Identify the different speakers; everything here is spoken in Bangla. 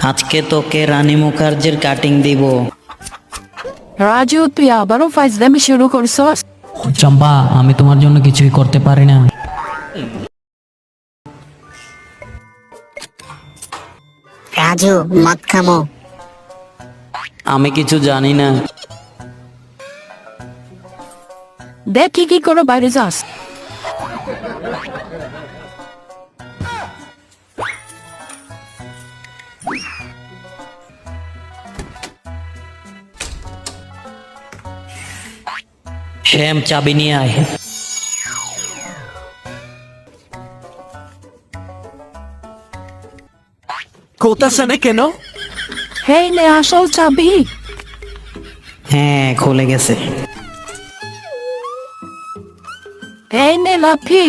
Speaker 1: আজকে তোকে রানী মুখার্জির কাটিং দিব।
Speaker 2: রাজু, তুই আবারও ফাইজলামি শুরু করছস?
Speaker 3: চম্পা, আমি তোমার জন্য কিছুই করতে পারি না।
Speaker 4: রাজু, মদ খাবো।
Speaker 1: আমি কিছু জানি না।
Speaker 2: দেখ কি করে বাইরে যাস।
Speaker 1: শ্যাম, চাবি নিয়ে আয়।
Speaker 5: কোথাছে না কেন?
Speaker 2: হেই নে আসল চাবি।
Speaker 1: হ্যাঁ, খুলে গেছে।
Speaker 2: এই নে লাফি।